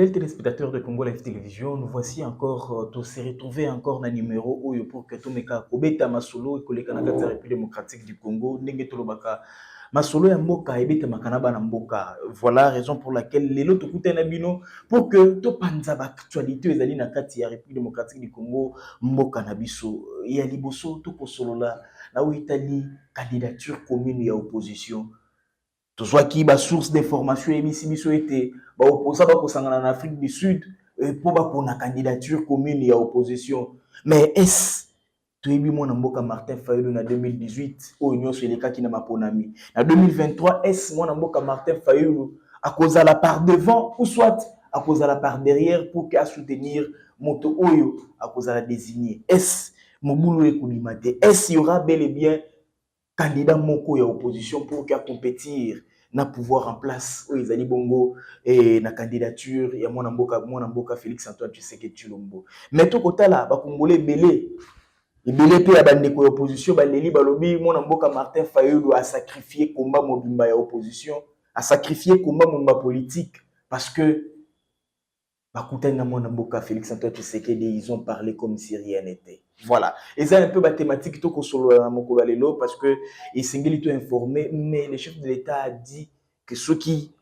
Fidèles téléspectateurs de Congo Live Télévision, nous voici encore, tous se retrouver encore dans numéro Oyo pour que tout meka kobeta masolo et koleka na kati ya République démocratique du Congo, ndenge tolobaka masolo ya mboka ebeta makanaba na mboka. Voilà la raison pour laquelle lelo tokuta na bino pour que to panza ba actualité ezali na kati ya République démocratique du Congo, mboka na biso ya liboso to kosolola na Itali candidature commune ya opposition. Tout soit qui ba source d'information ebisi biso ete ba opposa ba kosangana en Afrique du Sud pour ba pona candidature commune ya opposition. Mais est toyebi mwana mboka Martin Fayulu na 2018 oyo nyonso elekaki na maponami. Na 2023 est mwana mboka Martin Fayulu à cause à la part devant ou soit à cause à la part derrière pour qu'à soutenir moto oyo à cause à la désigner. Est mobulu ekolimate. Est il y aura bel et bien candidat moko ya opposition pour qu'à compétir na pouvoir en place o ezali bongo et na candidature ya mwana mboka Félix Antoine Tshisekedi Tshilombo. Mais to kotala ba kongolais belé pe ya bandeko ya opposition baleli balobi mwana mboka Martin Fayulu a sacrifié combat mobimba ya opposition, a sacrifié combat mobimba politique parce que bakutani na mwana mboka Félix Antoine Tshisekedi, ils ont parlé comme si rien n'était. Voilà. Et c'est un peu la thématique to kosolo na mokolo lelo parce que il s'engeli tout informé, mais le chef de l'État a dit que ceux qui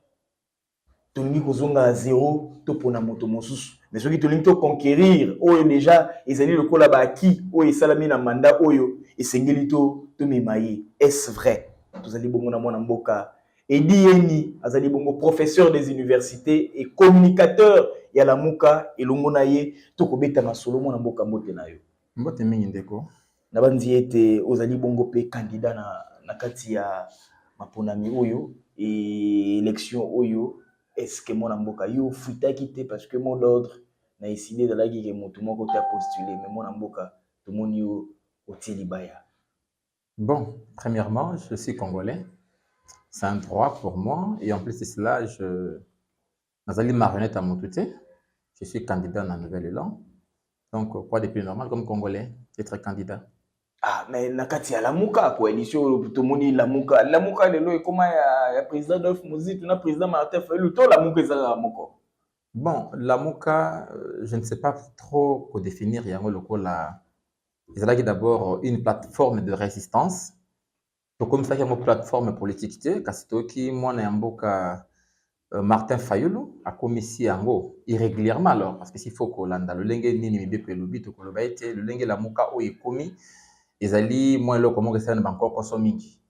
tolingi kozonga à zéro to pona moto mosusu, mais ceux qui tolingi to conquérir oyo déjà ezali lokola ba acquis oyo esalami na mandat oyo esengeli to memaye. Est-ce vrai? Tozali bongo na mwana mboka Edi Yeni azali bongo professeur des universités et communicateur ya la muka elongo na ye to kobeta masolo mwana mboka mbote na yo. Mbote mingi ndeko. Na banzi ete ozali bongo pe candidat na kati ya maponami oyo et élection oyo. Est-ce que mon amboka yo fuita quitté parce que mon ordre na décidé de la guerre mon tout mon côté postulé mais mon amboka tout mon yo otilibaya. Bon, premièrement, je suis congolais. C'est un droit pour moi et en plus de cela, nazali marionnette à mon touté. Je suis candidat dans la nouvelle élan. Donc quoi de plus normal comme congolais d'être candidat. Ah mais nakati ya lamuka coalition tout moni lamuka lelo et comment ya président Dolph Muzito na président Martin Fayulu to lamuka ezala moko. Bon, lamuka je ne sais pas trop quoi définir yango lokola ezalaki d'abord une plateforme de résistance. Donc comme ça il y a une plateforme politique kasi toki mwana ya mboka Martin Fayulu a commis yango irrégulièrement alors parce que s'il faut que landa le lenge nini mibepe lobi to koloba ete le lenge lamuka o commis ezali moi lo comment que ça ne banko ko mingi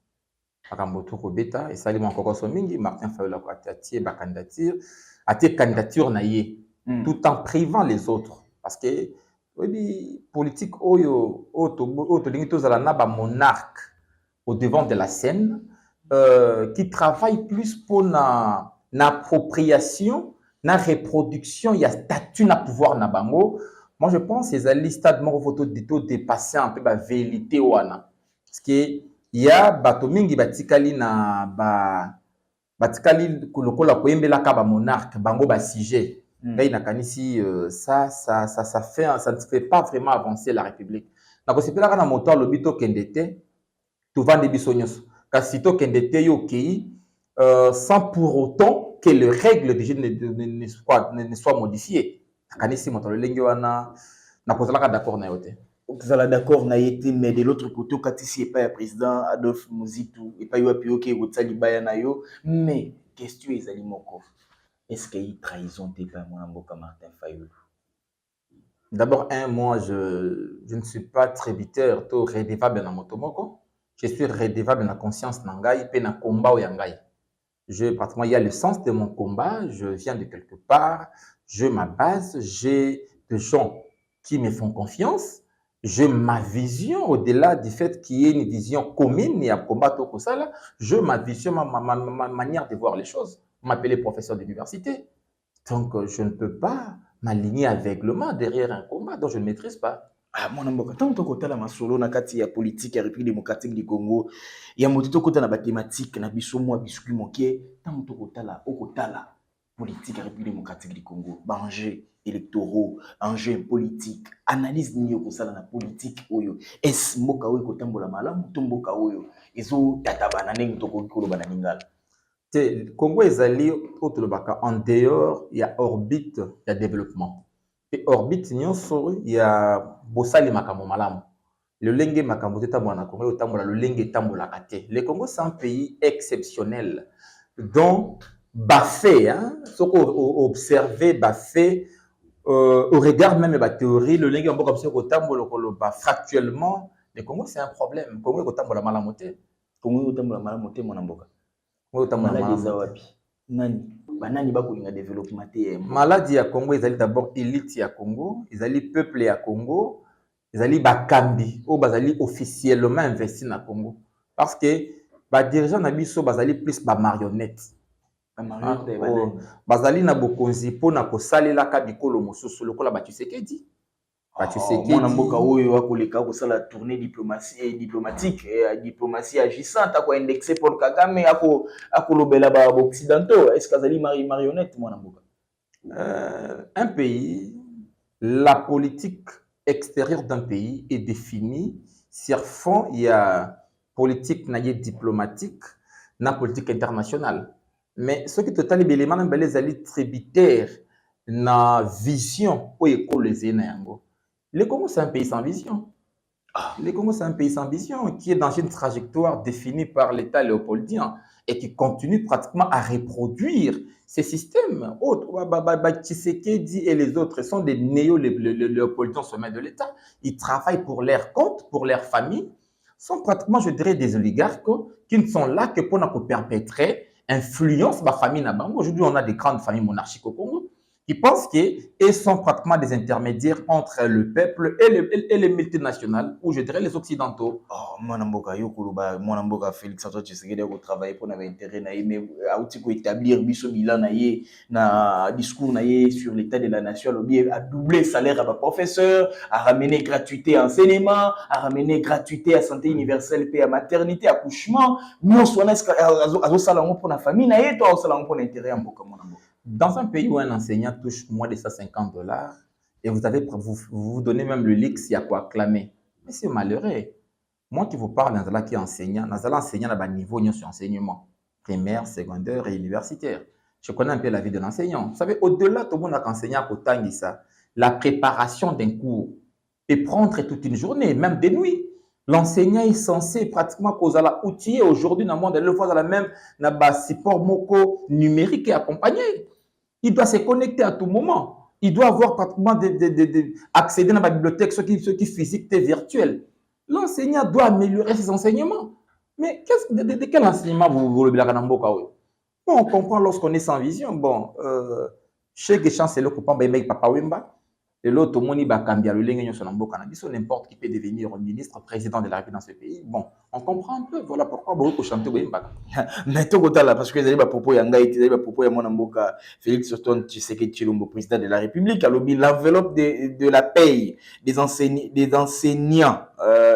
akambo to ko beta ezali mo ko so mingi Martin Fayulu ko atie ba candidature na ye tout en privant les autres parce que oui politique oyo to lingi to zala na ba monarque au devant de la scène qui travaille plus pour l'appropriation, la reproduction, il y a statut, na pouvoir na bango. Moi, je pense que les stades mon photo dépasser un peu la vérité wana. Parce que il y a batomingi batikali na batikali lokola koyembela ka ba monarque bango ba sujet. Là il nakanisi ça ne fait pas vraiment avancer la République. Na ko sepela kana moto lobito kendete tout vendre biso nyonso. Kasi to kendete yo kei sans pour autant que les règles du jeu ne soient modifiées. Kanisi moto lenge wana na kozala d'accord na yote. Kozala d'accord na yote mais de l'autre côté katisi pas le président Adolphe Muzito et pas yo apioke kotsali baya na yo mais question ezali moko. Est-ce qu'il y a trahison de pas mon mboka Martin Fayulu? D'abord moi je ne suis pas tributaire to redevable na motomoko. Je suis redevable na conscience nangai pe na combat yangai. Pratiquement, il y a le sens de mon combat, je viens de quelque part, je ma base, j'ai des gens qui me font confiance, j'ai ma vision au-delà du fait qu'il y ait une vision commune et à combattre au ça, je ma vision, ma manière de voir les choses. On m'appelait professeur d'université. Donc, je ne peux pas m'aligner aveuglément derrière un combat dont je ne maîtrise pas. Ah mwana mboka tant to kotala masolo na kati ya politique ya République démocratique du Congo ya moto to kotala ba thématique na biso mwa biscuit moké tant to kotala okotala politique ya République démocratique du Congo ba enjeux électoraux enjeux politiques analyse ni okosala na politique oyo es mboka oyo kotambola malamu to mboka oyo ezo tata bana ndenge to koloba na lingala. Le Congo est allé en dehors, il y a orbite, il y a développement. Et orbite, il y a Bossali Makambo Malam. Le Lengue Makambo Tambola Congo, le Lengue Tambola Kate. Le Congo, c'est un pays exceptionnel. Donc, Bafé, hein, ce qu'on observe, Bafé, au regard même de la théorie, le Lengue Makambo Tambola factuellement, le Congo, c'est un problème. Le Congo, Tambola Malamote. Congo Tambola Malamote, mon amboka. Maladie eza wapi nani banani bakolinga développement te maladie ya Congo ezali d'abord élite ya Congo, ezali peuple ya Congo, ezali bakambi o bazali officiellement investi na Congo parce que ba dirigeant na biso bazali plus ba marionnette bazali na bokonzi pona kosalela ka bikolo mosusu lokola ba Tshisekedi mwana mboka oyo akoleka kosala tournée diplomatique diplomatie agissante akoindexe Paul Kagame akolobela ba occidentaux est-ce qu'azali marionnette mwana mboka un pays, la politique extérieure d'un pays est définie sur fond il y a politique diplomatique na politique internationale mais ce qui total élément na les ali tributaire na vision o école na yango. Le Congo, c'est un pays sans vision. Le Congo, c'est un pays sans vision qui est dans une trajectoire définie par l'État léopoldien et qui continue pratiquement à reproduire ces systèmes. Tshisekedi et les autres sont des néo-léopoldiens au sommet de l'État. Ils travaillent pour leur compte, pour leur famille. Sont pratiquement, je dirais, des oligarques qui ne sont là que pour perpétrer influence ma famille. Aujourd'hui, on a des grandes familles monarchiques au Congo qui pensent qu'ils sont pratiquement des intermédiaires entre le peuple et les multinationales, ou je dirais les occidentaux. Mwanamboka yokuluba mwanamboka Félix Antoine Tshisekedi ko travailler pour l'intérêt na mais auti ko établir biso bilan na ye na discours na ye sur l'état de la nation à doubler salaire à professeur, à ramener gratuité à enseignement, à ramener gratuité à santé universelle et à maternité accouchement, nous sona azo sala ngo pour la famille na ye to sala ngo pour l'intérêt mboka mwanamboka. Dans un pays où un enseignant touche moins de $150 et vous donnez même le luxe, il y a quoi acclamer. Mais c'est malheureux. Moi qui vous parle d'un zala qui est enseignant, dans zala enseignant à niveau sur enseignement primaire, secondaire et universitaire. Je connais un peu la vie de l'enseignant. Vous savez, au-delà de mon enseignant à ça, la préparation d'un cours peut prendre toute une journée, même des nuits. L'enseignant est censé pratiquement causer la outiller aujourd'hui dans le monde, le voir dans la même support moko numérique et accompagné. Il doit se connecter à tout moment. Il doit avoir pratiquement accéder à la bibliothèque, ce qui est physique et virtuel. L'enseignant doit améliorer ses enseignements. Mais de quel enseignement vous voulez dire? Bon, on comprend lorsqu'on est sans vision. Bon, chaque chance c'est le coupant Papa Wemba. Et l'autre, n'importe qui peut devenir ministre, président de la République dans ce pays. Bon, on comprend un peu. Voilà pourquoi beaucoup chanter Wemba. Mais tout côté là, parce que les propos Yangaïti, les propos Yamonamboka, Félix Antoine Tshisekedi Tshilombo, président de la République, l'enveloppe de la paye des enseignants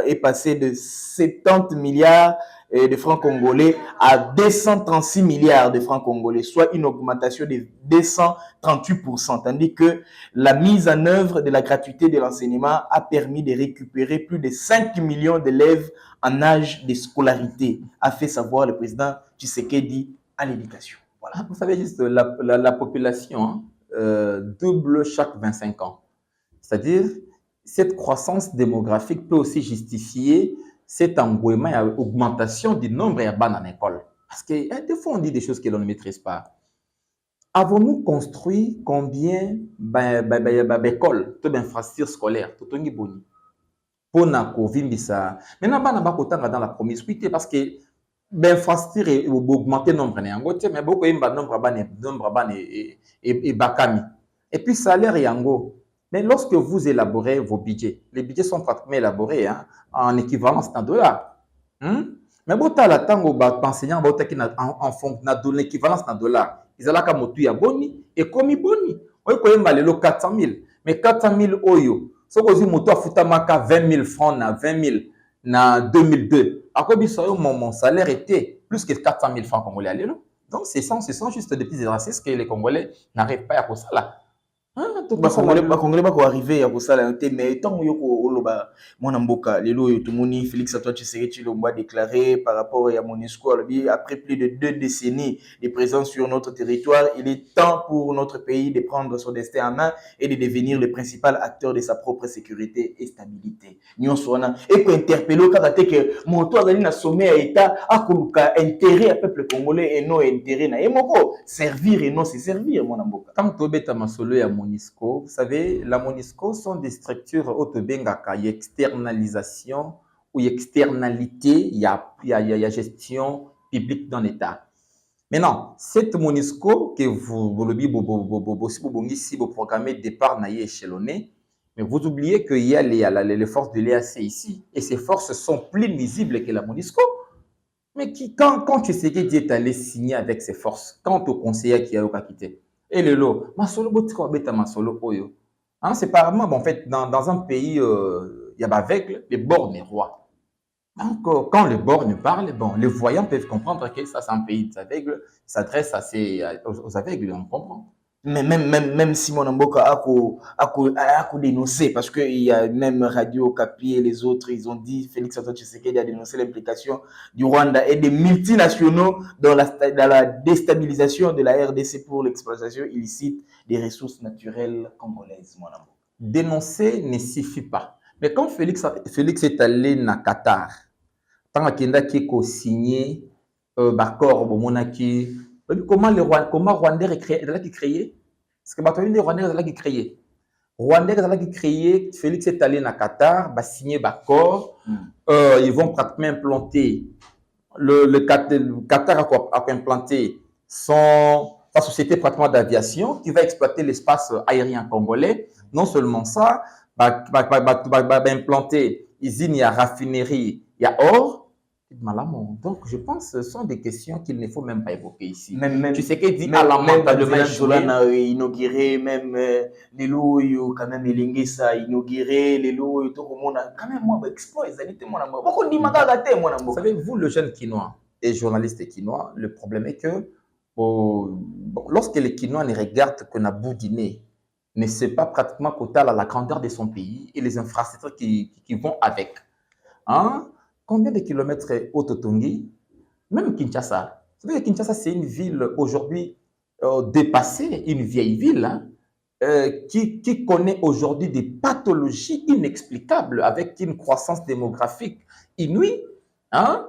est passée de 70 milliards de francs congolais à 236 milliards de francs congolais, soit une augmentation de 238%, tandis que la mise en œuvre de la gratuité de l'enseignement a permis de récupérer plus de 5 millions d'élèves en âge de scolarité, a fait savoir le président Tshisekedi à l'éducation. Voilà. Vous savez juste, la population double chaque 25 ans. C'est-à-dire, cette croissance démographique peut aussi justifier cet engouement et augmentation du nombre de bancs en école. Parce que des fois, on dit des choses que l'on ne maîtrise pas. Avons-nous construit combien d'écoles, d'infrastructures scolaires, tout le monde pour na Covid ça. Maintenant, on va dans la promiscuité parce que l'infrastructure est augmenté nombre de mais beaucoup nombre et bakami. Et puis salaire yango. Mais lorsque vous élaborez vos budgets, les budgets sont pratiquement élaborés en équivalence en dollars. Mais bon, la tango enseignant en fond de l'équivalence en dollars. Ils ont la motu ya boni et comme boni. On peut y 400 000. Mais 400 000 oyo. Si vous avez moto à 20 000 francs na 20 000 na 2002. Après, mon salaire était plus que 400 000 francs congolais. Donc, ce sont juste des petits exercices que les Congolais n'arrivent pas à faire ça là. Hein, bakongole bako arriver ya kosala te mais tant yoko oloba mwana mboka lelo yo tumoni Félix Antoine Tshisekedi Tshilombo a déclaré par rapport à MONUSCO après plus de 2 décennies de présence sur notre territoire, il est temps pour notre pays de prendre son destin en main et de devenir le principal acteur de sa propre sécurité et stabilité. Nyonso wana et ko interpeller kaka te que moto azali na sommet ya état akoluka intérêt à peuple congolais et non intérêt na yemoko servir et non se servir mwana mboka. Tant que tobeta masolo ya MONUSCO, vous savez, la MONUSCO sont des structures autobengaka, il y a externalisation ou externalité, il y a gestion publique dans l'État. Maintenant, cette MONUSCO que vous programmez départ naïe échelonné, mais vous oubliez qu'il y a les forces de l'EAC ici, et ces forces sont plus visibles que la MONUSCO. Mais quand tu sais que Dieu est allé signer avec ses forces, quand au conseiller qui a quitté, et le lot, masolo botiko beta masolo oyo. Hein, c'est apparemment, bon, en fait, dans un pays, il y a aveugle, les borgnes rois. Donc, quand les borgnes parlent, bon, les voyants peuvent comprendre que ça, c'est un pays des aveugles, s'adresse aux aveugles, on comprend. Mais même si mon Mboka a dénoncé, parce qu'il y a même Radio Okapi et les autres, ils ont dit, Félix Antoine Tshisekedi a dénoncé l'implication du Rwanda et des multinationaux dans la déstabilisation de la RDC pour l'exploitation illicite des ressources naturelles congolaises, mon amour. Dénoncer ne suffit pas. Mais quand Félix est allé na Qatar, tant qu'il a signé l'accord, comment Rwanda est créé? Parce que les Rwandais sont créés. Rwandais sont créés, Félix est allé na Qatar, va signer l'accord, ils vont pratiquement implanter, le Qatar a implanté sa société pratiquement d'aviation qui va exploiter l'espace aérien congolais. Non seulement ça, va implanter usine, il y a raffinerie, il y a or. Donc, je pense que ce sont des questions qu'il ne faut même pas évoquer ici. Tu sais qu'il dit à lamentablement inauguré, même les lots, quand même, les lingues, inauguré, les lots, quand même, moi, exploit, ils allaient témoigner. Pourquoi on dit magagaté, moi, vous savez, vous, le jeune Quinois et journaliste Quinois, le problème est que lorsque les Quinois ne regardent que Nabou Dîner, ne sait pas pratiquement qu'au à la grandeur de son pays et les infrastructures qui vont avec. Hein? Combien de kilomètres est Ototongi? Même Kinshasa. Vous savez que Kinshasa, c'est une ville aujourd'hui dépassée, une vieille ville, hein, qui connaît aujourd'hui des pathologies inexplicables avec une croissance démographique inouïe, hein,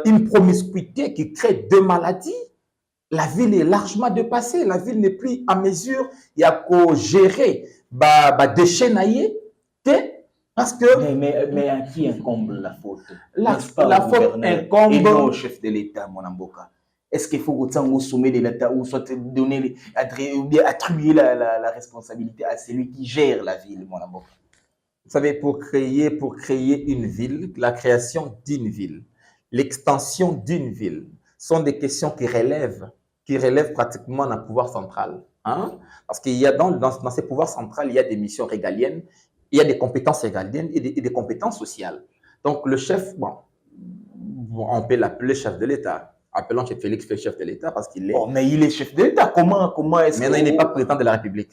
une promiscuité qui crée deux maladies. La ville est largement dépassée. La ville n'est plus à mesure. Il y a qu'à gérer les déchets naïés. Parce que. Mais à qui incombe la faute? La faute incombe. Et non au chef de l'État, mon amboka. Est-ce qu'il faut au sommet de l'État ou soit donner, attribuer la responsabilité à celui qui gère la ville, mon amboka? Vous savez, pour créer une ville, la création d'une ville, l'extension d'une ville, sont des questions qui relèvent pratiquement d'un pouvoir central. Hein? Parce qu'il y a dans ces pouvoirs centrales, il y a des missions régaliennes, il y a des compétences régaliennes et des compétences sociales. Donc le chef, on peut l'appeler chef de l'État. Appelons chef Félix chef de l'État parce qu'il est... Oh, mais il est chef de l'État. Comment est-ce que... Maintenant, il n'est pas président de la République.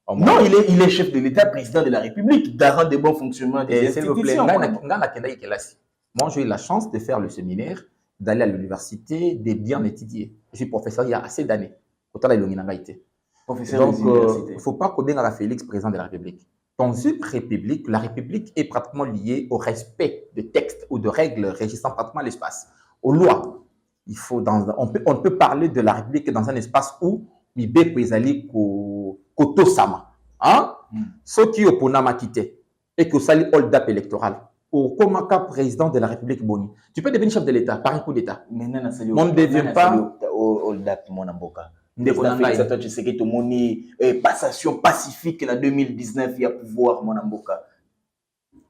Non, il est chef de l'État, président de la République, garant des bons fonctionnements des institutions. Moi, j'ai eu la chance de faire le séminaire, d'aller à l'université, de bien étudier. Je suis professeur il y a assez d'années. Donc, il ne faut pas coder à Félix, président de la République. Dans une république, la république est pratiquement liée au respect de textes ou de règles régissant pratiquement l'espace, aux lois. On peut parler de la république dans un espace où Mibé Pézali Koto Sama. Hein? Ceux qui ont quitté et que ça lit hold-up électoral. Au Komaka, président de la République Boni. Tu peux devenir chef de l'État par un coup d'État. On ne devient pas hold-up, mon amboka. Tu sais que tout le monde passation pacifique en 2019, il y a pouvoir, mon amboka.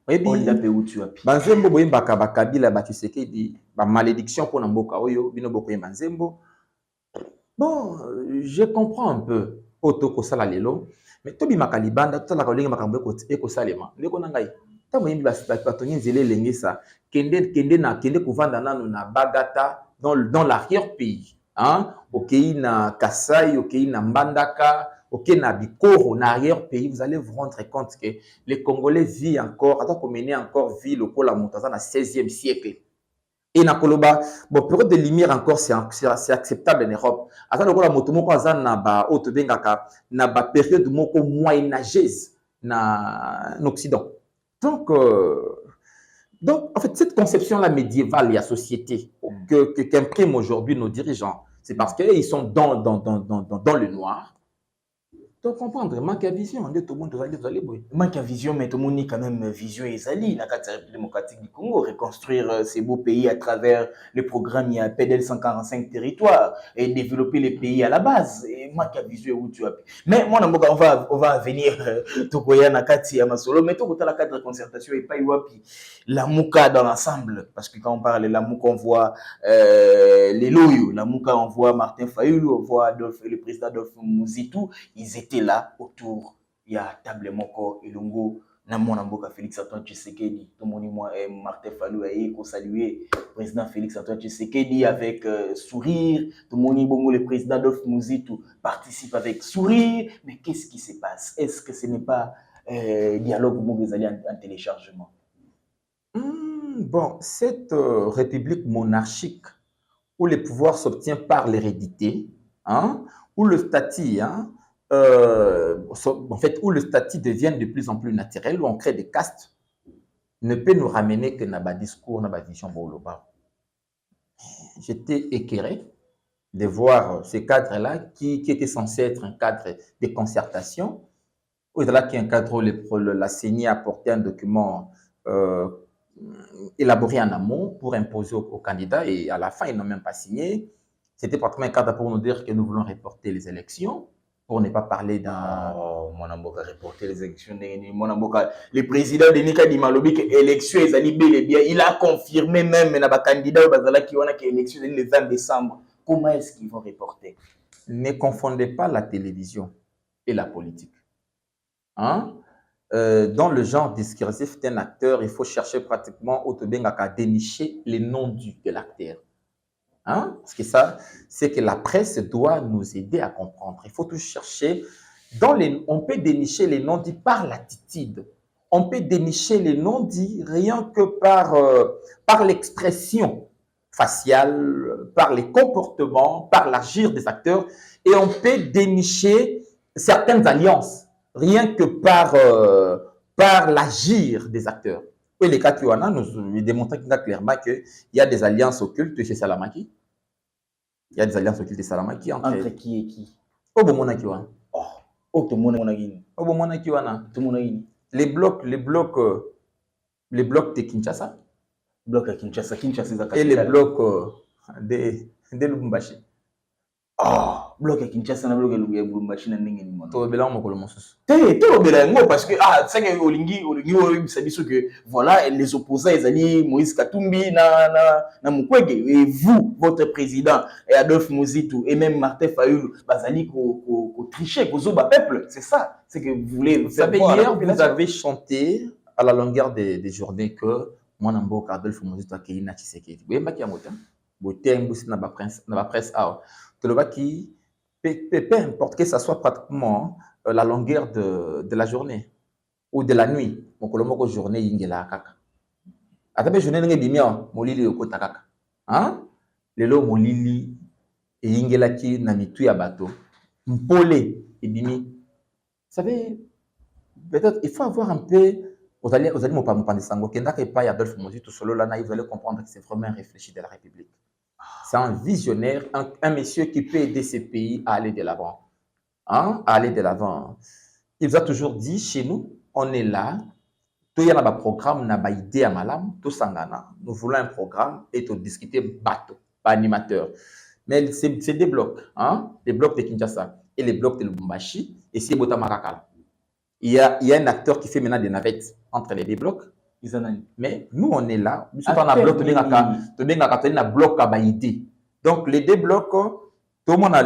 Hold-up où tu as. Banzembo boyimbaka bakabila ba tu sais que dit malédiction pour namboka oyo bino boko Banzembo. Bon, je comprends un peu otoko sala lelo, mais tobi makalibanda tout la kolinga makambo ko salema. Ndeko nangai. Ta moyimbi batonyi nzele lengisa kende kuvanda nanu na Bagata dans l'arrière pays. Hein? Okei na Kasai, okei na Mbandaka, ok, Nabiko, en arrière-pays, vous allez vous rendre compte que les Congolais vivent encore, attends qu'on mène encore vie, le Kola Montaza, dans le 16e siècle. Et na Koloba, bon, période de lumière encore, c'est acceptable en Europe. Attends, le Kola Motomoko, na ba, Otobengaka, na ba période moko moyenâgeuse, en Occident. Donc, en fait, cette conception-là médiévale et la société qu'impriment aujourd'hui nos dirigeants, c'est parce qu'ils sont dans le noir. Donc, comprendre, manque de vision, tout le monde doit aller. Manque de vision, mais tout le monde a quand même vision et Zali, la République démocratique du Congo, reconstruire ces beaux pays à travers le programme PDL 145 territoires et développer les pays à la base. Et manque de vision où tu as. Mais moi, on va venir Tokoya Nakati à Masolo, mais tout la cadre de concertation et pas Iwapi. La Mouka dans l'ensemble, parce que quand on parle de la Mouka, on voit les Loyo, la Mouka, on voit Martin Fayulu, on voit le président Adolphe Muzitu, ils étaient là autour. Il y a table moko elongo na mona mboka Félix Antoine Tshisekedi to moni moi Martin Fayulu aye ko saluer président Félix Antoine Tshisekedi avec sourire, to moni bongo le président Adolphe Muzitu participe avec sourire, mais qu'est-ce qui se passe? Est-ce que ce n'est pas dialogue mongezali en téléchargement? Bon, cette république monarchique où le pouvoir s'obtient par l'hérédité, hein, où le statut, hein, en fait, où le statut devient de plus en plus naturel, où on crée des castes, ne peut nous ramener que dans le discours, dans la vision Boloba. J'étais éclairé de voir ce cadre-là qui était censé être un cadre de concertation, où là qui encadre la CENI a apporté un document élaboré en amont pour imposer aux candidats et à la fin, ils n'ont même pas signé. C'était pratiquement un cadre pour nous dire que nous voulons reporter les élections, pour ne pas parler d'un... Oh, Monamboka reporter les élections. Le président de Nika Dimalobi que l'élection est allée bel et bien. Il a confirmé même dans le candidat au Bazala qui a que l'élection est le 20 décembre. Comment est-ce qu'ils vont reporter? Ne confondez pas la télévision et la politique. Hein? Dans le genre discursif d'un acteur, il faut chercher pratiquement à dénicher les noms de l'acteur. Hein? Parce que ça, c'est que la presse doit nous aider à comprendre. Il faut tout chercher. On peut dénicher les noms dits par l'attitude. On peut dénicher les noms dits rien que par l'expression faciale, par les comportements, par l'agir des acteurs. Et on peut dénicher certaines alliances rien que par l'agir des acteurs. Et les cas qu'il y en a, nous démontrons clairement qu'il y a des alliances occultes chez Salamaki. Il y a des alliances occultes de Salamaki entre qui et qui? Obomona Kiwana. Oh, tout le monde est Obomona Kiwana. Tout le monde est les blocs de Kinshasa. Blocs à Kinshasa, et les blocs de Lubumbashi. Ah, bloc à Kinshasa na bloc à Lubumbashi na ndenge ni mona. To bela mokolo mosusu. To bela ngo parce que c'est que olingi ça dit que voilà les opposants ils allaient Moïse Katumbi na Mukwege et vous votre président et Adolphe Muzitu et même Martin Fayulu bazali ko tricher ko zoba peuple, c'est ça, c'est que vous voulez vous savez hier vous avez chanté à la longueur des journées que moi Namboka Adolphe Muzitu akina Tshisekedi. Vous mbaki ya mota. Boté mbusi na ba presse awa. Qui peu importe que ça soit pratiquement la longueur de la journée ou de la nuit. Mon colombo journée yingela kaka. Atabe journée nge bimia molili yokota kaka. Hein? Lelo molili yingela ki na mitu ya bato. Mpole ebimi. Vous savez, peut-être il faut avoir un peu vous allez me parler sango kenda ke pa ya Adolphe Muzitu solo là vous allez comprendre que c'est vraiment un réfléchi de la République. C'est un visionnaire, un monsieur qui peut aider ces pays à aller de l'avant. Hein? À aller de l'avant. Il vous a toujours dit, chez nous, on est là, tout y a un programme, on a une idée à malam, tout sangana. Nous voulons un programme et tout discuter bateau, pas animateur. Mais c'est des blocs, hein? Les blocs de Kinshasa et les blocs de Lubumbashi et c'est Botamakakala. Il y a un acteur qui fait maintenant des navettes entre les deux blocs. Mais nous, on est là. Nous sommes dans un bloc, un bloc à idée. Donc, les deux blocs, tout le monde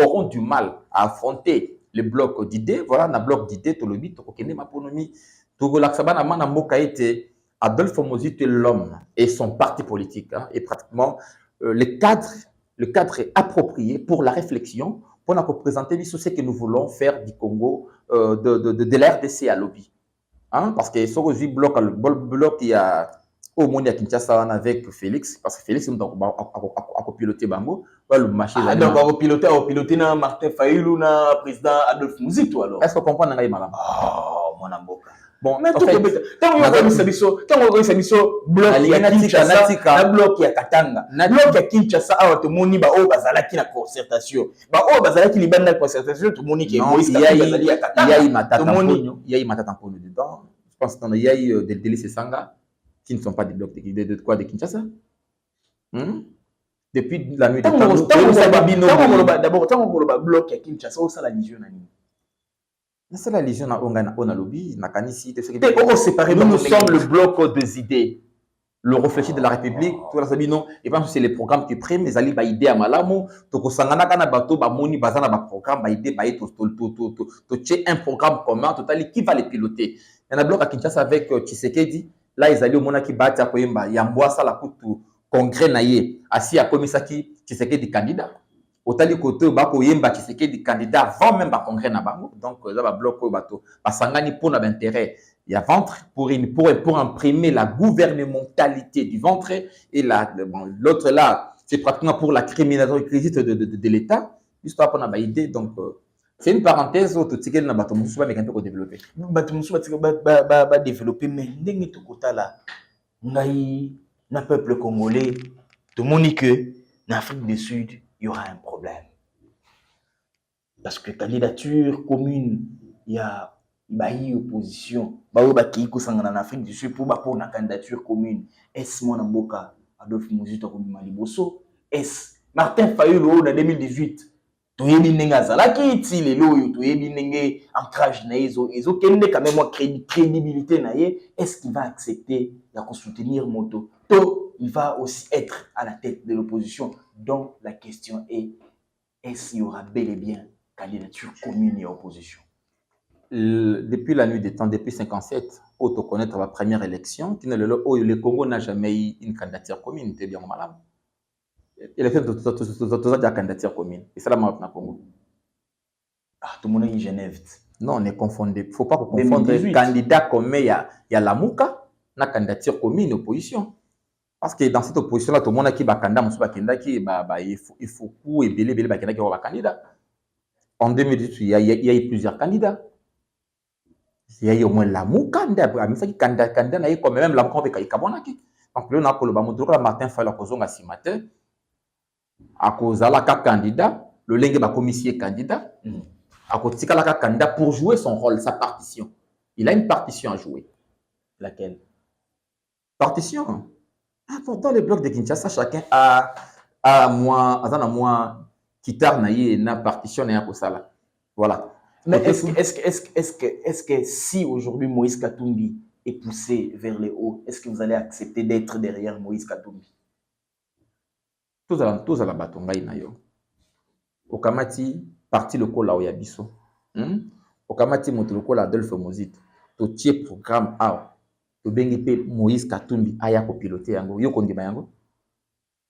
auront du mal à affronter le bloc d'idées. Voilà, un bloc d'idées, tout le bit, tout le maponomi. Tout le Adolphe Muzitu, l'homme et son parti politique, hein, et pratiquement le cadre est approprié pour la réflexion, pour nous présenter ce que nous voulons faire du Congo, de la RDC à lobby. Hein? Parce que ce que bloc il y a au monde à Kinshasa avec Félix, parce que Félix a piloté Bango, le marché. Ah, donc on piloté na Martin Fayulu na président Adolphe Muzito alors. Est-ce que vous comprenez Nagaï Oh, mon amboka. Bon, mais en fait, tant on a biso bloc ya Kinshasa, na bloc ya Katanga, bloc ya Kinshasa awa to moni ba o bazalaki na concertation. Ba o bazalaki libanda na concertation to moni ke Moïse bazali ya Katanga. Il y a matata pour nous dedans. Je pense qu'il y a eu des délices Sanga qui ne sont pas des blocs de quoi de Kinshasa. Depuis la nuit de d'abord tant on bloc ya Kinshasa au sala Légion na nini. C'est la Légion on a lobby, na kanisi nous sommes le bloc des idées. Le réfléchi de la République, tout ça non, et pense que c'est les programmes qui priment les ali ba idée à malamu, to ko sangana kana bato ba moni bazana ba programme ba idée ba to un programme commun total qui va les piloter. Il y a un bloc à Kinshasa avec Tshisekedi, là ils allaient au mona qui bat à Koyemba, yambwa ça la kutu congrès naie, assis à Komisaki Tshisekedi candidat. Otali koto bako yemba Tshisekedi candidat avant même ba congrès na bango. Donc là ba bloc ko bato ba sangani pour l'intérêt. Il y a ventre pour imprimer la gouvernementalité du ventre et l'autre là c'est pratiquement pour la criminalité de l'État. Histoire pour na idée donc c'est une parenthèse autre tikel na bato musu ba mekanto ko développer. Bato musu ba développer mais ndenge to kotala ngai na peuple congolais tout moni que en Afrique du Sud il y aura un problème. Parce que candidature commune, il y a une opposition. En Afrique du Sud, pour une candidature commune, est-ce mon amboka Adolphe Muzito Maliboso? Est-ce Martin Fayulu en 2018? Tu es bien ngazalaki ti lelo tu es bien ancrage na ezo kende quand même crédibilité na ye. Est-ce qu'il va accepter de soutenir Moto? Il va aussi être à la tête de l'opposition. Donc la question est, est-ce qu'il y aura bel et bien candidature commune et opposition? Depuis la nuit des temps, depuis 57, auto-connaître la première élection, le Congo n'a jamais eu une candidature commune, c'est bien malade. Il a fait toute la candidature commune. Et c'est la mort dans le Congo. Ah, tout le monde est en Genève. Non, on est confondé. Il ne faut pas confondre candidat commun, il y a la Mouka, la candidature commune, opposition. Parce que dans cette opposition-là, tout le monde a qui est candidat, il faut coup et belé qui est candidat. En 2018, il y a eu plusieurs candidats. Il y a eu au moins la Mouka, candidat, même la Mouka avec Kabonaki. Donc, là, on a Martin Fayulu à cause de ce matin. À cause de la candidat, le lingue est commissaire candidat. À cause de la candidat pour jouer son rôle, sa partition. Il a une partition à jouer. Laquelle? Partition. Dans les blocs de Kinshasa, chacun a moins guitare na partition na kosala. Voilà. Mais est-ce que si aujourd'hui Moïse Katumbi est poussé vers le haut, est-ce que vous allez accepter d'être derrière Moïse Katumbi? Tous à la batonga inayo. Okamati parti le kola oyabiso. Okamati moto le kola Adolphe Muzito. To tie programme a to bengi pe Moïse Katumbi aya ko piloter yango. Yo kondima yango.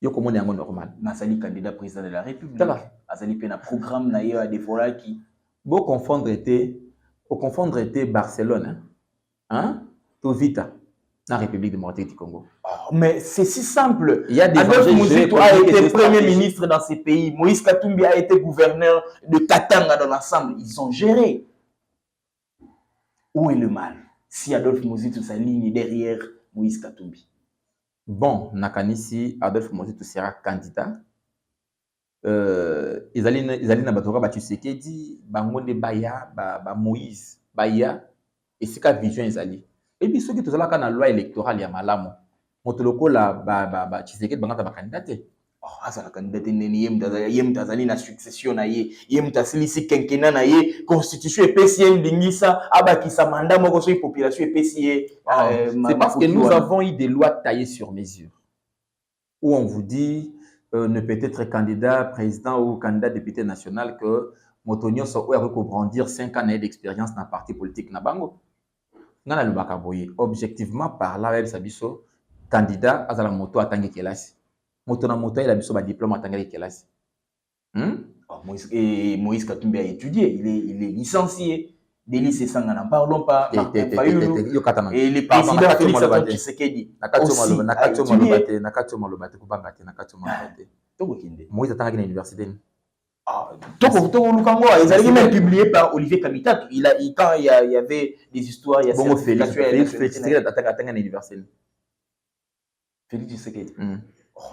Yo komona yango normal. Nasali candidat président de la République. Azali pe na programme na yo a dévola qui Au confondre était Barcelone, hein? Vita, la République démocratique du Congo. Oh, mais c'est si simple. Il y a des Adolphe Muzito a été premier ministre dans ces pays. Moïse Katumbi a été gouverneur de Katanga dans l'ensemble. Ils ont géré. Où est le mal? Si Adolphe Muzito s'aligne derrière Moïse Katumbi. Bon, Nakanisi, Adolphe Muzito sera candidat. Ils allaient na batoka ba Tshisekedi bangonde baya ba Moïse baya et c'est ka vision ezali et puis ceux qui tozala ka na loi électorale ya malamu moto lokola ba Tshisekedi bangata ba candidat oh asa la candidat neni yem tazali na succession na yem tasilisi kenkena na ye constitution epesi ndingisa abakisa mandat moko so population epesi c'est parce que nous avons eu des lois taillées sur mesure où on vous dit ne peut être candidat président ou candidat député national que Motonio soit brandir 5 ans d'expérience dans le parti politique na bango. Ngana lubaka boye objectivement par là même sabiso candidat azala moto atangi kelasi. Moto na moto il a biso ba diplôme atangi kelasi. Moïse Katumbi a étudié, il est licencié. Délice Sanga, n'en parlons pas. Martin Fayulu, et le président Félix Antoine Tshisekedi aussi a étudié. Moïse a été à l'université. Toko Lukango, ils avaient même publié par Olivier Kamitato. Quand il y avait des histoires, il y a bon Félix Tshisekedi a été à l'université. Félix Tshisekedi.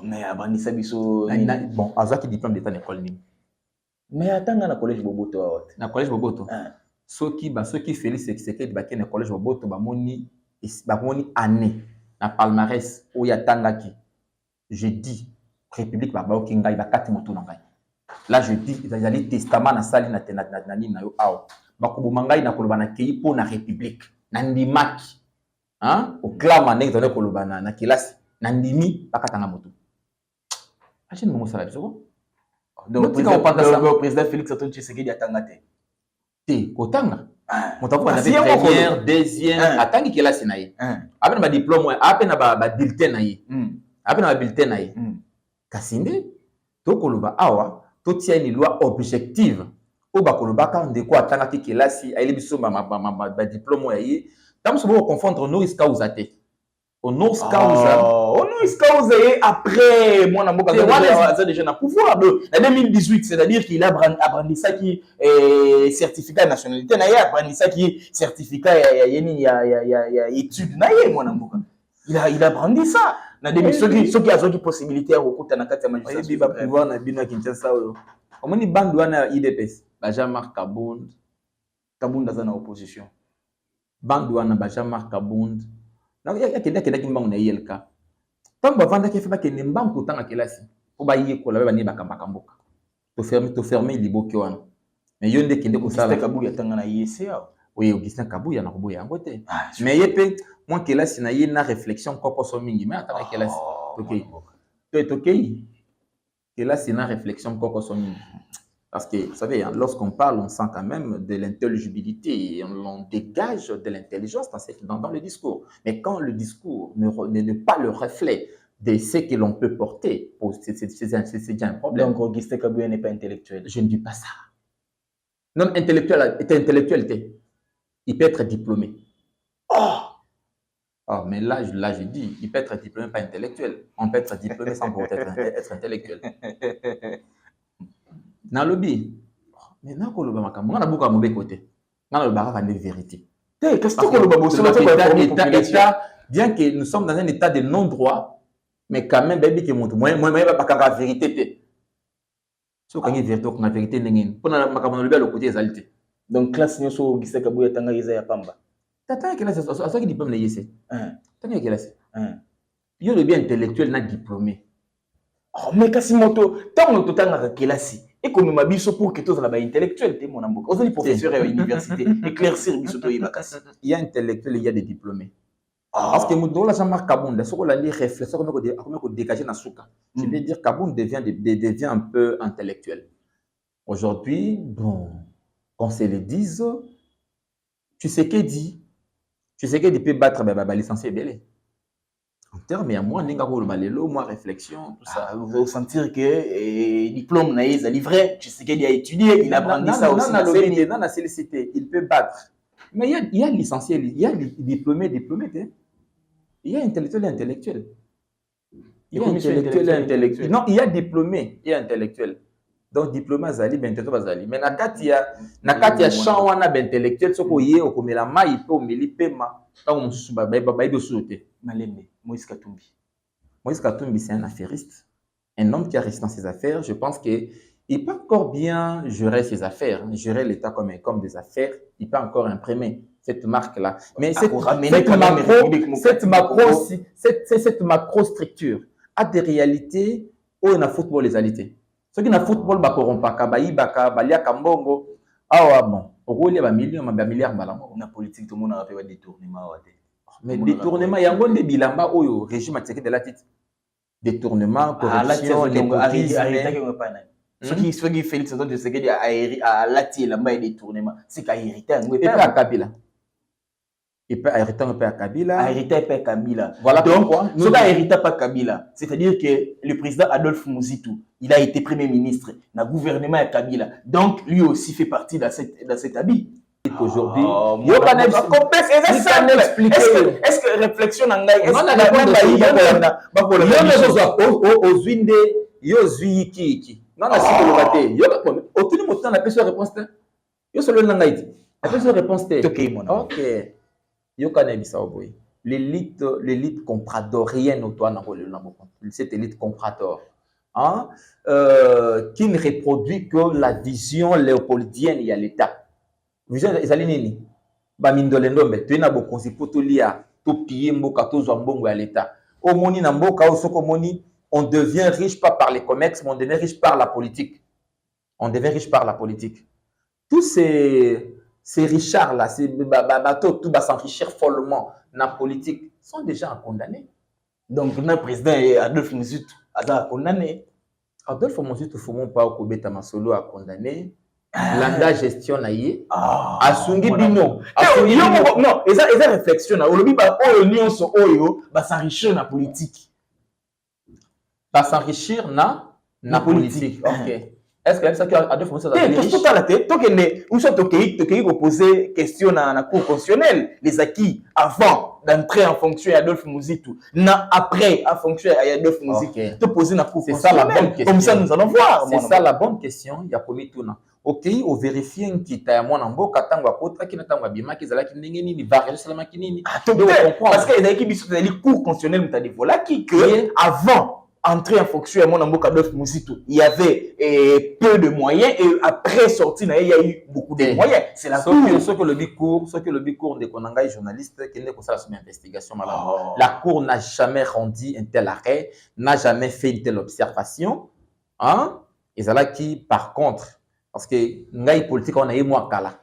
Mais avant ça, biso. Bon, à qui diplôme d'état l'école ni. Mais attends, dans le collège Boboto. Dans le collège Boboto. Ceux qui Félix Tshisekedi ba dans le collège Boboto ba moni année na palmarès où ya tangaki. Je dis République ba ba kinga ba 4 moto na ngai. Là je dis ils allaient testament na sali na na yo aw. Ba ko bomangai na koloba na kei po na République. Na ndimaki. Hein? Au clama nek dans koloba na kilasi. Na ndimi ba katanga moto. Achine mo sala biso. Donc le président Félix Antoine Tshisekedi a tangate. Kotanga motafu na première deuxième atangi kela sinaye apena ba diplôme apena ba bulletin na ye apena ba bulletin na ye kasinde to koloba awa to tia ni loi objective o ba koloba ka ndeko atanga ki kela si ayeli biso ba diplôme ya ye tamso bo confondre honoris causa te honoris causa après moi na mboka ça déjà na pouvoir en 2018 c'est-à-dire qu'il a brandi ça qui certificat de nationalité na ya brandi ça qui certificat ya étude na ye moi na mboka il a brandi ça na 2018 ceux qui a possibilité à recoute na kati ya magistrat biba pouvoir na bino Kinshasa oyo omoni bandu wana IDPS ba Jean-Marc Kabund dans na opposition bandu wana ba Jean-Marc Kabund na kenda kimbangu na yelka tant ba vanda ke fa ba kende mbangu tanga kelasi po ba yekola ba ni bakambaka mboka to fermer liboki wana mais yonde kende ko sala Kabuya tanga na ICA oui Augustin Kabuya na koboya yango te mais yepe moi kelasi na ye na réflexion ko so mingi mais atanga kelasi tokei kelasi na réflexion ko so mingi parce que vous savez lorsqu'on parle on sent quand même de l'intelligibilité et on dégage de l'intelligence dans le discours mais quand le discours n'est pas le reflet de ce que l'on peut porter c'est déjà un problème. Donc Augustin Kabuya n'est pas intellectuel. Je ne dis pas ça. Non, intellectualité. Il peut être diplômé. Oh, mais là, je dis, il peut être diplômé, pas intellectuel. On peut être diplômé sans pour être intellectuel. Dans le lobby, mais non, on a beaucoup à mauvais côté. On a le barrage de vérité. Bien que nous sommes dans un état de non-droit, mais quand même, baby qui montre, moi, pas la vérité. Si on a une vérité, on a vérité, on a le côté exalté. Donc, classe, nous sommes Augustin Kabuya tanga Isaiah Pamba. T'as quelle classe? C'est ça qui diplôme ici. T'as quelle classe? Il y a le bien intellectuel, n'a diplômé. Oh, mais Kasimoto, tant que tu as classe. Et comme ma biso pour que tu sois intellectuel, tu es mon ambouk. Vous êtes professeur à l'université, éclaircir biso to ibakasi. Il y a intellectuel, il y a des diplômés. Parce que dans la Jean-Marc Kabund, ce qu'on a dit réflexion, comment on dégager dans souka. Je veux dire Kabund devient un peu intellectuel. Aujourd'hui, bon, qu'on se le dise, tu sais qu'il peut battre les licenciés belé. En termes, moi, moi, réflexion, tout ça. Vous allez sentir que diplôme naïs a livré, tu sais qu'il a étudié, il a brandi ça aussi. Non, la sollicité, il peut battre. Mais il y a licencié, il y a diplômé. Il y a intellectuel. Il y a intellectuel. Non, il y a diplômé, il y a intellectuel. Donc, diplômé azali, ben intellectuel azali. Mais nakati ya champ wana ben intellectuel, soko yé okomela mai pe omeli pema. Tant on suba ba ido sote. Malembe, Moïse Katumbi. Moïse Katumbi, c'est un affairiste. Un homme qui a resté dans ses affaires. Je pense qu'il peut encore bien gérer ses affaires, gérer l'État comme des affaires. Il peut encore imprimer cette marque-là. Mais cette macro-structure a des réalités où il y a football les réalités. Ceux qui ont football, la politique, tout le monde a fait des détournements. Mais détournement, il y a un bilamba au régime de la tête. Détournement, corruption, népotisme. Ceux qui Félix Antoine Tshisekedi a lati la main détournement, c'est qu'a hérité et pas à Kabila. Et puis, hérité un peu à Kabila. Hérité pas Kabila. Voilà donc, pourquoi. Ce qui hérité pas Kabila, c'est-à-dire que le président Adolphe Muzitu, il a été premier ministre dans le gouvernement de Kabila. Donc, lui aussi fait partie de cet habit. Aujourd'hui, est-ce que réflexion n'a pas l'élite compradorienne cette élite comprador, hein, qui ne reproduit que la vision léopoldienne il y a l'État. Vision ezali nini bamindole ndombe toyena bokonzi po tolia topie mboka tozwa mbongo ya l'État. Omoni na mboka osoko omoni on devient riche pas par les commerces, mais on devient riche par la politique. On devient riche par la politique. Tous ces richards-là, ces bateaux, tout va s'enrichir follement dans la politique, sont déjà condamnés. Donc, le président Adolphe Muzitu a condamné. Adolphe Muzitu, il ne faut pas que Beta Masolo a condamné. Landa gestion naïe. Asungi Bino. Non, et ça réflexion. On le dit, l'union sur Oyo, va s'enrichir dans la politique. Va s'enrichir dans la politique. Ok. Est-ce que ça a deux fonctions? Tu as posé question dans la Cour constitutionnelle, les acquis avant d'entrer en fonction d'Adolphe Muzitu, après en fonction d'Adolphe Muzitu. Tu posé dans la Cour constitutionnelle. Comme ça, nous allons voir. C'est ça la bonne question. Il y a commis tout. Ok, on vérifie qui t'a mon ambo, katangwa potra, qui n'a pas bima, qui zala qui n'engeni ni varié salama qui ni. Parce que les acquis sont les cours constitutionnels, mais dit voilà qui que avant entrer en fonction à mon ambo Adolphe Muzitu, il y avait peu de moyens et après sortir il y a eu beaucoup de moyens. C'est la cour. Ce que le bicours de Konanga journaliste qui n'est que ça son investigation malade. La cour n'a jamais rendu un tel arrêt, n'a jamais fait une telle observation. Hein? Et c'est là qui par contre parce que ngai politique on a eu moi kala.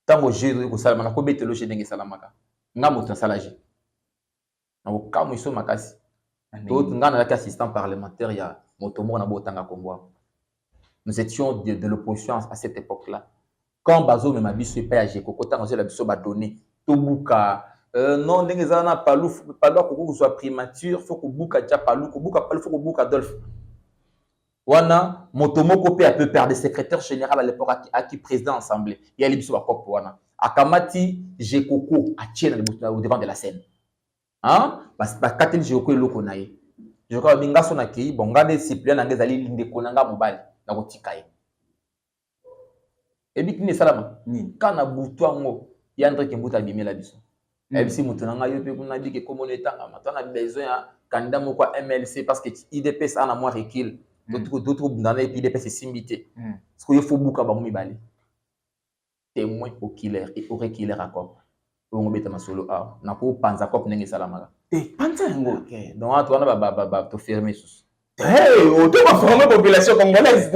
Tango jeu ko sala mana ko betelo chez ndenge sala maka. Nga moto sala je. Na ko kamu iso makasi. D'autres nga na assistant parlementaire ya motomo na botanga kombo. Nous étions de l'opposition à cette époque-là. Quand Bazo me mabiso pas age ko kotanga la biso ba donner to buka non ndenge zana palu ko soit primature faut ko buka ja palu ko buka palu faut ko buka Adolphe. Wana motomoko pe a peu perdre secrétaire général à l'époque à qui président assemblée il y a libiso ba kop wana akamati jekoko a tiena au devant de la scène hein parce que katel jekoko eloko na ye jekoko binga sona ki bonga de discipline na ngezali ndeko nanga mobali na kotika ye et bikini salama ni kana butwa ngo yandre kimbuta bimela biso ebisi mutu nanga yo pe kuna dike comme on etanga matana besoin ya candidat moko MLC parce que IDPS ana moi recul d'autres dans les pays de c'est simité parce qu'il faut beaucoup à mibali témoin au killer et au killer à cop on beta masolo a na ko panza cop nenge salamaka panza ngo ok donc toi na ba to fermer sous on doit former population congolaise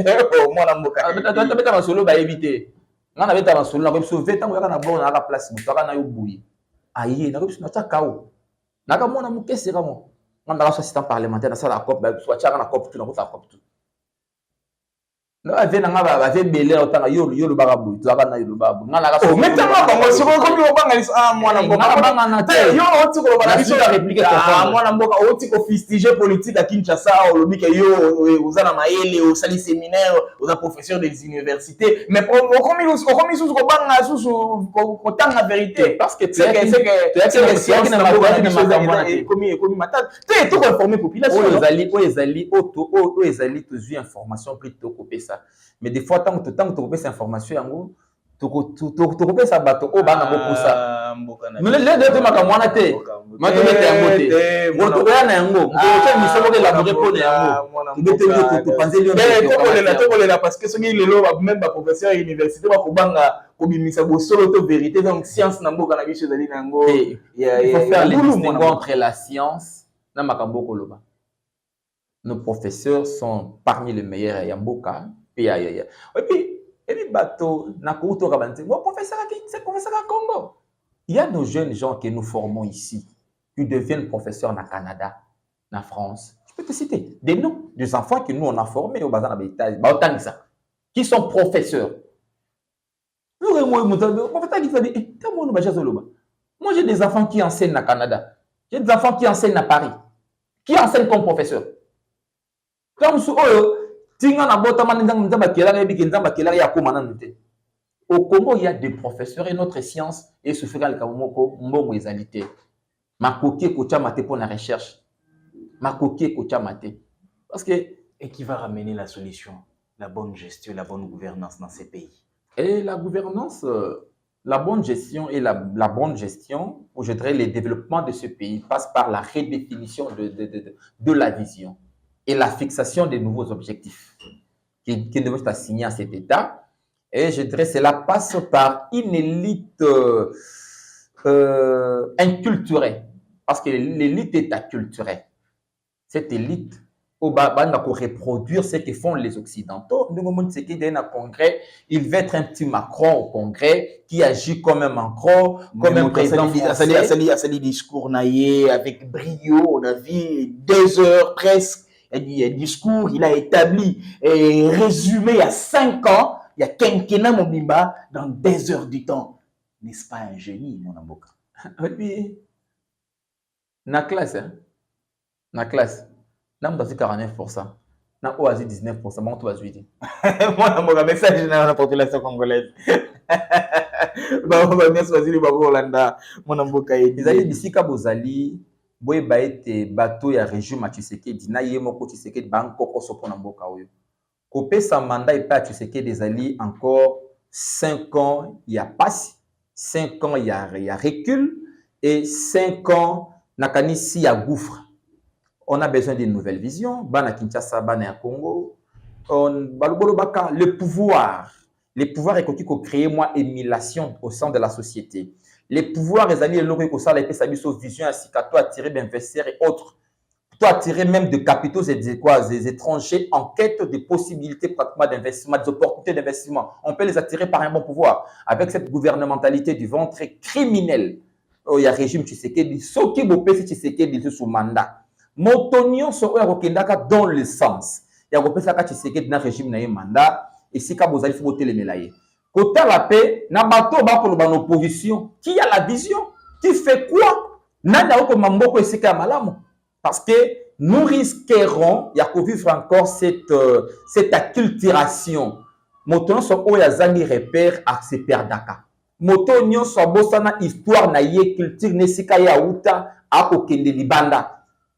moi na mboka beta masolo ba éviter ngana beta masolo na ko sauver tango yaka na bon na place mutaka na yo buyi aye na ko na takao na ka mona mukese ka mo ngana ka assistant parlementaire na sala cop ba soit chaka na cop tout na ko ta cop tout non avait na ngaba avait belé otanga yo le barabu tu aba na yo le barabu ngana ka so metama bango siko ko bi obanga mwana mboka banga na te yo oti ko bana biso la réplique mwana mboka oti ko fustiger politique à Kinshasa o lobi ke yo uzana maele o sali séminaire aux professeurs des universités mais komi sous ko banga sous ko tanga vérité parce que c'est que science na komi matata te to ko informer population o ezali to zu information plutôt copier ça. Mais des fois, tant que tu as cette information, tu as ça bateau au bas pour ça. Mais les deux tu m'as moi naté. Moi tu mets un côté. Moi tu as un ngo. Tu me sauves la pour les ngo. Tu penses lui parce que ce qui est le même professeur à l'université va kubanga kubimisa bo solo to vérité donc science na mboka na biso zali nango. Il faut faire les distinguo entre la science na makambo koloba. Nos professeurs sont parmi les meilleurs à Yamboka. Et puis, bateau, mon professeur, c'est professeur à Congo. Il y a nos jeunes gens que nous formons ici, qui deviennent professeurs au Canada, en France. Je peux te citer des noms des enfants que nous on a formés au bazar d'Habitat, qui sont professeurs. Moi, j'ai des enfants qui enseignent au Canada. J'ai des enfants qui enseignent à Paris. Qui enseignent comme professeur. Comme si, au Congo, il y a des professeurs et notre science est souffrant le Kamomoko, mbongo ezalité. Ma coquille kocha mate pour la recherche. Ma coquille kocha mate. Parce que. Et qui va ramener la solution, la bonne gestion, la bonne gouvernance dans ces pays. Et la gouvernance, la bonne gestion et la bonne gestion, ou je dirais le développement de ce pays passe par la redéfinition de la vision et la fixation des nouveaux objectifs qui devraient être assignés à cet État. Et je dirais cela passe par une élite inculturée, parce que l'élite est acculturée. Cette élite va reproduire ce que font les Occidentaux. Nous avons dit qu'il y a un congrès, il va être un petit Macron au congrès qui agit comme un Macron, comme un président français. À ce discours naïe avec brio, on a vu 2 heures presque. Il y a un discours, il a établi et résumé à 5 ans. Il y a quinquennat Mobimba dans 2 heures du temps. N'est-ce pas un génie, mon amboka? Oui. Na classe, hein? Na classe. Nam dans 49%. Na oasi 19%. Mon toi 8. Mon amboka, message général de la population congolaise. Bah, on va bien choisir le Babo Hollanda. Mon amboka est. Ils allaient d'ici Kabozali. Boye baete bateau ya régime à Tshisekedi. Na yemoko Tshisekedi banko koso pour namboka oyo. Kopé sa mandat et pas Tshisekedi des alliés encore 5 ans, il y a passe, 5 ans, il y a recul, et 5 ans, nakanisi ya gouffre. On a besoin d'une nouvelle vision. Bana Kinshasa, Bana Congo. Le pouvoir est qui créer moi émulation au sein de la société. Les pouvoirs, les alliés, l'ont ça, les vision, ainsi qu'à toi attirer d'investisseurs et autres. Toi attirer même de capitaux et des étrangers en quête de possibilités pratiquement d'investissement, des opportunités d'investissement. On peut les attirer par un bon pouvoir. Avec cette gouvernementalité du ventre criminel, il y a régime Tshisekedi, ce qui vous peut Tshisekedi sous mandat. Motonio sur dans le sens. Il y a un Tshisekedi dans le régime na mandat et si vous allez faut voter les mélaillés. Côté la paix, na bateau ba pour l'opposition, qui a la vision, qui fait quoi? Nada ko mamboko et sika malamu. Parce que nous risquerons, il y a qu'à vivre encore cette acculturation. Motonio sur oyazangi repère à se perdaka. Motonio sur bosana histoire na ye culture nesika ya uta a kokende libanda.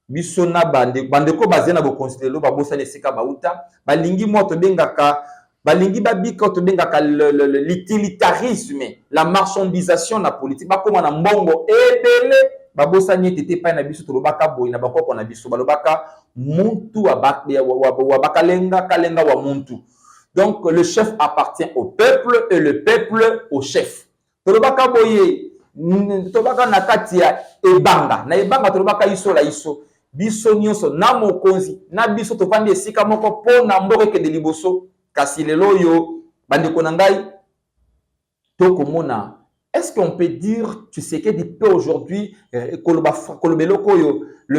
Bisona bandeko bazena bo considérer ba bosana nesika ba uta balingi moto bengaka balingi babika to bengaka l'utilitarisme, la marchandisation na politique ba koma na mbongo ebele babosani tete pa na biso to lobaka boy na bakoko na biso balobaka muntu wabakalenga kalenga wa muntu. Donc le chef appartient au peuple et le peuple au chef. To lobaka boye to lobaka na kati ya ebanga na ebanga to lobaka iso la iso biso nyonso na mokonzi na biso to pande esika moko po na mboke ke de liboso kasi lelo yo bandeko na ngai to komona. Est-ce qu'on peut dire, tu sais, qu'il peut aujourd'hui, le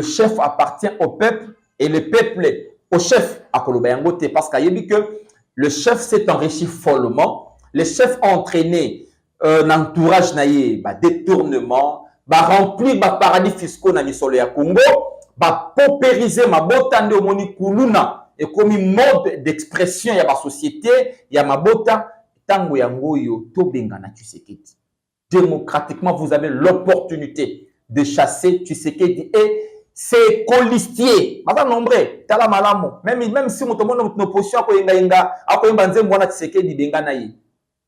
chef appartient au peuple et le peuple au chef à Kolobayangote? Parce qu'il y a dit que le chef s'est enrichi follement, le chef a entraîné un entourage naïe, détournement, rempli paradis fiscaux na misolo ya Congo, paupériser ma botande au moni kuluna et comme mode d'expression ya ma société, ya ma bota tango yango yo to bengana Tshisekedi. Démocratiquement, vous avez l'opportunité de chasser Tshisekedi et ses colistiers. Même si mon opposition a Tshisekedi benga yi.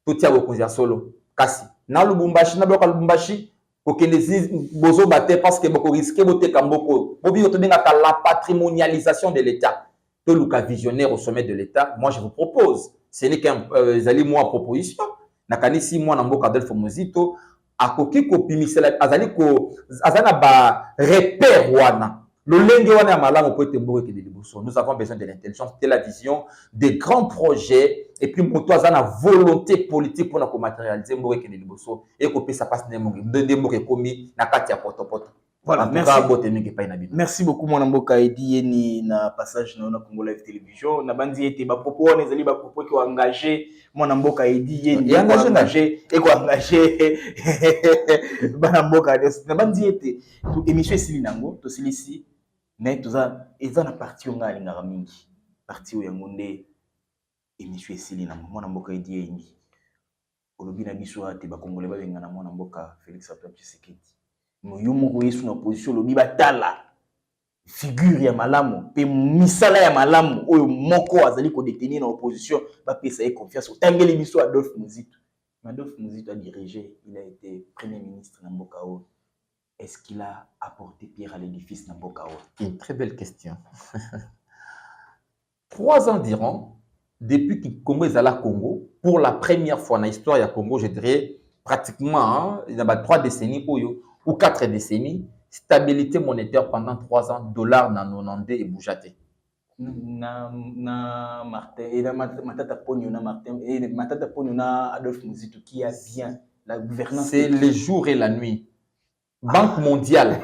Tout ya bokonzi solo. Kasi na Lubumbashi na bloka Lubumbashi kokendezi bozo bate parce que boko risquer bote kamboko. Bobi to benga la patrimonialisation de l'État. To luka visionnaire au sommet de l'État. Moi je vous propose, ce n'est qu'un moi proposition. Nakanisi mwana mboka Adolphe Muzito akoki kopimisela azali ko azana ba repère wana lolenge wana malamu po ete mboka de liboso. Nous avons besoin de l'intelligence, de la vision, des grands projets et puis moto azana volonté politique pour na ko matérialiser mboka de liboso et ko pesa passe ne mboka komi na kati ya poto. Voilà, En tout merci. cas, Botemé qui paye Nabino. Merci beaucoup mon amboka edi yeni na passage na Congo Live Télévision na bandi ete ba propos on ezali ba propos qui engagé mon amboka edi yeni et ko engagé bana mboka na bandi ete to émission esili nango to silisi mais toza eza na partie nga alingaka mingi partie yango nde émission esili na mon amboka edi yeni olobi na biso ate ba congolais ba benga na mon amboka Félix Antoine Tshisekedi moyo ko yesu na position lobi batala figure ya malamu pe misala ya malamu oyo moko azali ko détenir na opposition ba pesa e confiance otangeli biso Adolphe Muzito. Adolphe Muzito a dirigé, il a été premier ministre na mboka o. Est-ce qu'il a apporté pierre à l'édifice na mboka o? Une très belle question. 3 ans diront depuis que Congo est à la Congo pour la première fois dans l'histoire du Congo, je dirais pratiquement il y a 3 décennies ou 4 décennies, stabilité monétaire pendant 3 ans, dollar na 90 et bougeaté. Na Martin et na Matata Ponyo na Martin et Matata Ponyo na Adolphe Muzito qui a bien la gouvernance. C'est le jour et la nuit. Banque mondiale.